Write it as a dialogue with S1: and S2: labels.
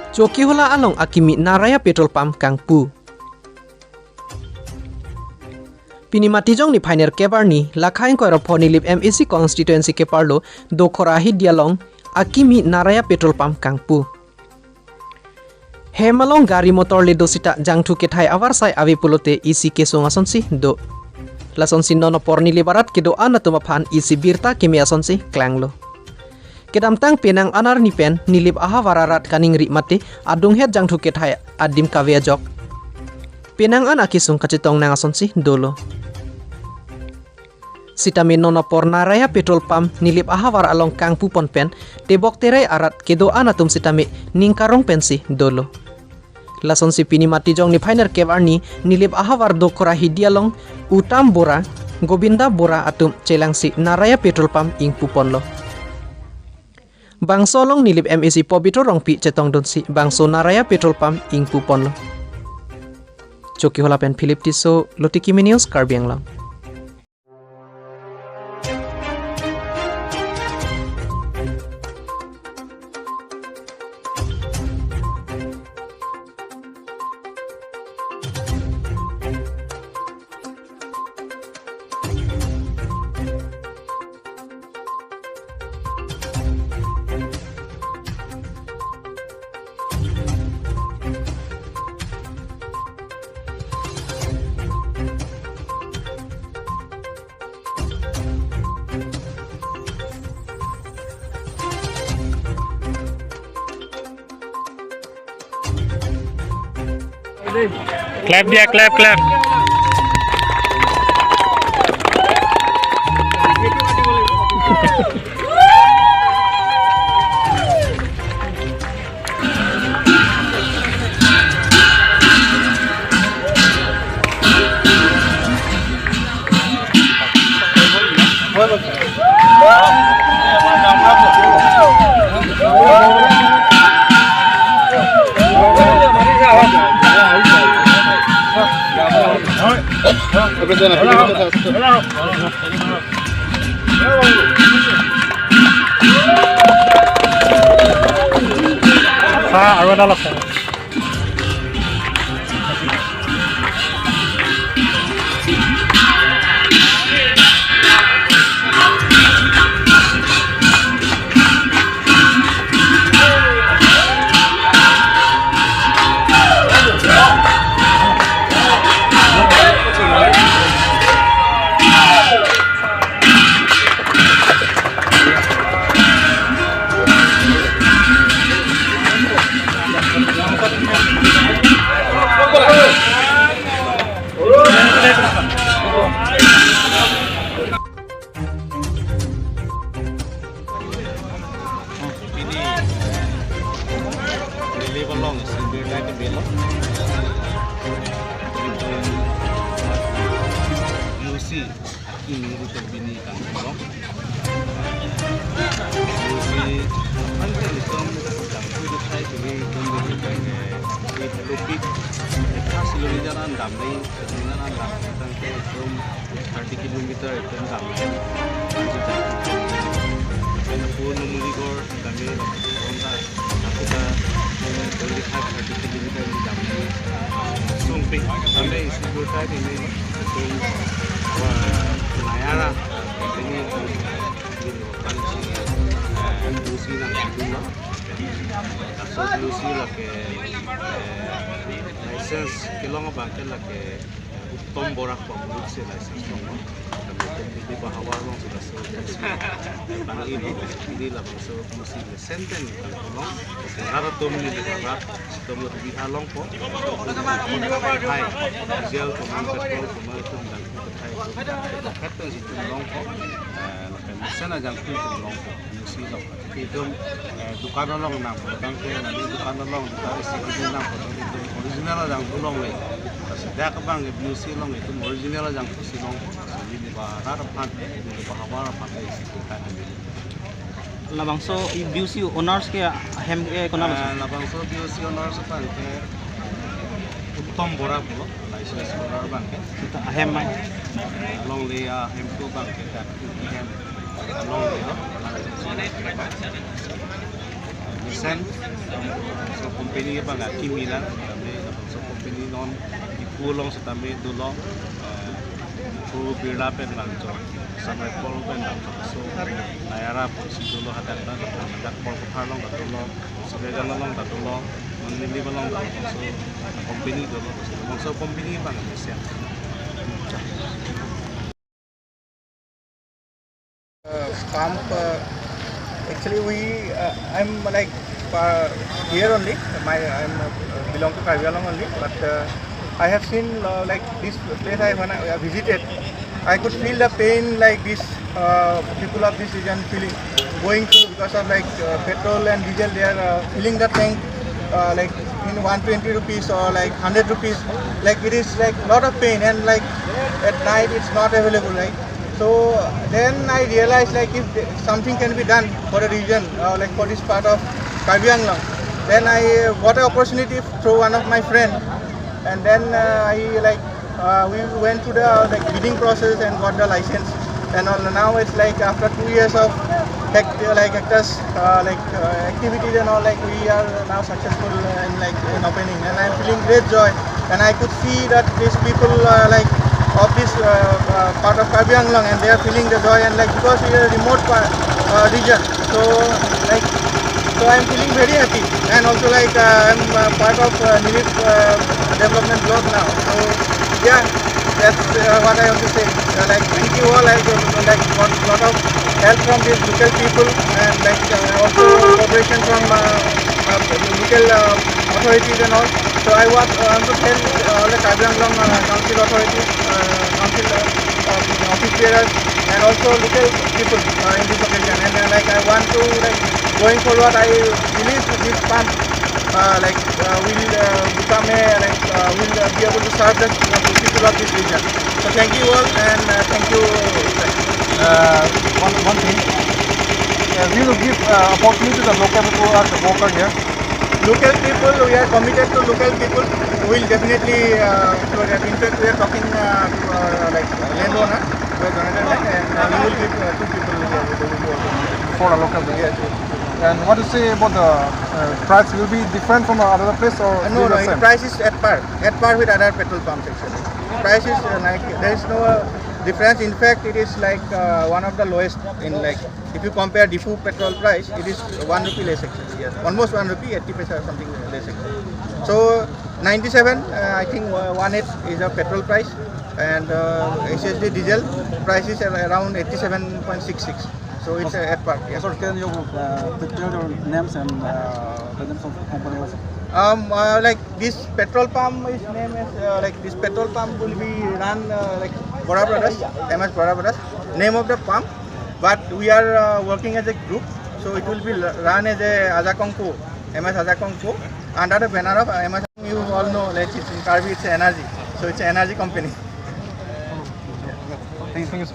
S1: Chokihola along akimi NAYARA Petrol Pump Kangpupon. Pinimatijong ni Pioneer Kebarni lakhain koirapho nilip MEC constituency keparlo dokorahi dialong akimi NAYARA Petrol Pump Kangpupon. Hemalong gari motor le dosita jangthu kethai awarsai avi pulote isi kesung asonsi do. Lasonsi nono porni libarat kedo anatuma phan isi birta kemi asonsi klanglo. Kedamtang penang anar ni pen nilip aha wararat kaning ri mate adung het jangthu kethai adim kavea jok. Penang an akisung kacitong nang asonsi dolo. Sitami nono por NAYARA Petrol Pump nilip aha war along Kangpupon pen tebok terai arat kedo anatum sitami ningkarong pensi dolo. Lason si pinimati jong ni Pioneer Kebarni nilip aha war dokorahi dialong utam bora Gobinda bora atum celang si NAYARA Petrol Pump ing Pupon lo. Bangso long nilip MEC pobito rong pi cetong don si bangso NAYARA Petrol Pump ing Pupon lo. Chokihola pen Philip Tiso Lotikimi News Karbi Anglong.
S2: Clap dia, clap. Sa arwana laksa.
S3: Akimi bini Anglong. Anjing itu jangkau itu saya beli beli kayak topik. Hasil dari jalan damai, jalan damai tangke itu 30 kilometer itu damai. Phone number gor kami ronda aku dah beli 30 kilometer di damai. Sumping damai isi kota ini itu NAYARA ini kondisi industri yang kedua, asal industri lah ke license kelong bangkel lah ke utom borak produksi license long, tapi bahwa long sudah selesai. Bang ini lah masuk industri senten kelong, sekarang tom ni dekat, tom lebih halong po, hai, gel pemain petrol pemain itu dan kata situ longko, sana jangan tu longko, mesti longko. Itu dukan long nam, bangke nanti dukan long dari segi nam, original jangan tu long le. Setiap bang mesti long itu original jangan tu si longko. Ini bahar pan, ini bahawar pan itu kan.
S4: Labangso BUC owners ke hem ke kona
S3: labangso BUC owners pan ke utom borak lo. License borak bangke.
S4: kita hem mai
S3: Long lea hem tu bang kita hem long lea. Desain so company bang akimi lang kami so company non ipulong sa kami dulo puro birla pen lang so sa pol pen lang so nayara po si dulo hatak na hatak pol ko halong ka dulo so gagan lang ka dulo manili ba lang so company dulo so company bang siya
S2: pump actually I'm like here only I'm belong to Karbi Anglong only, but I have seen like this place when I visited, I could feel the pain like this people of this region going through because of like petrol and diesel. They are filling the tank like in 120 rupees or like 100 rupees. Like it is like lot of pain, and like at night it's not available, right? So then I realized like if something can be done for a region like for this part of Karbi Anglong, then I got an opportunity through one of my friends, and then we went through the like bidding process and got the license, and all. Now it's like after 2 years of activities and all, like we are now successful in opening, and I'm feeling great joy, and I could see that these people of this part of Karbi Anglong, and they are feeling the joy, and like because we are a remote region, so I'm feeling very happy, and also like I'm part of Nilip development block now. So yeah, that's what I have to say. Like thank you all. Like got a lot of help from these local people, and like also cooperation from local authorities and all. So I want to thank all the Karbi Anglong council authorities, council office bearers, and also local people in this occasion. And like I want to going forward, I believe this pump will become will be able to serve the people of this region. So thank you all, and thank you.
S5: One thing, we will give opportunity to the local people as a worker here.
S2: Local people, we are committed to local people. We will definitely, in fact, we are talking to landowner, who has donated land, and we will give 2 people
S5: For a local people.
S2: Yes.
S5: And what to say about the price? Will be different from another place or
S2: No,
S5: be the
S2: the
S5: same?
S2: price is at par with other petrol pumps actually. Price is there is no difference. In fact, it is like one of the lowest in if you compare Diffu petrol price, it is 1 rupee less actually. Yes, almost 1 rupee, 80 paisa or something less actually. So 97, I think 18 is a petrol price, and SSD diesel price is around 87.66. So it's at par. Yeah.
S5: Sir, can you tell your names and the names of company also?
S2: Like this petrol pump, its name is this petrol pump will be run Bora Brothers, MS Bora Brothers, name of the pump. But we are working as a group, so it will be run as a Azakong Co, MS Azakong Co, under the banner of MS. You all know, like it's in Karbi, it's energy, so it's an energy company.
S5: Thank you.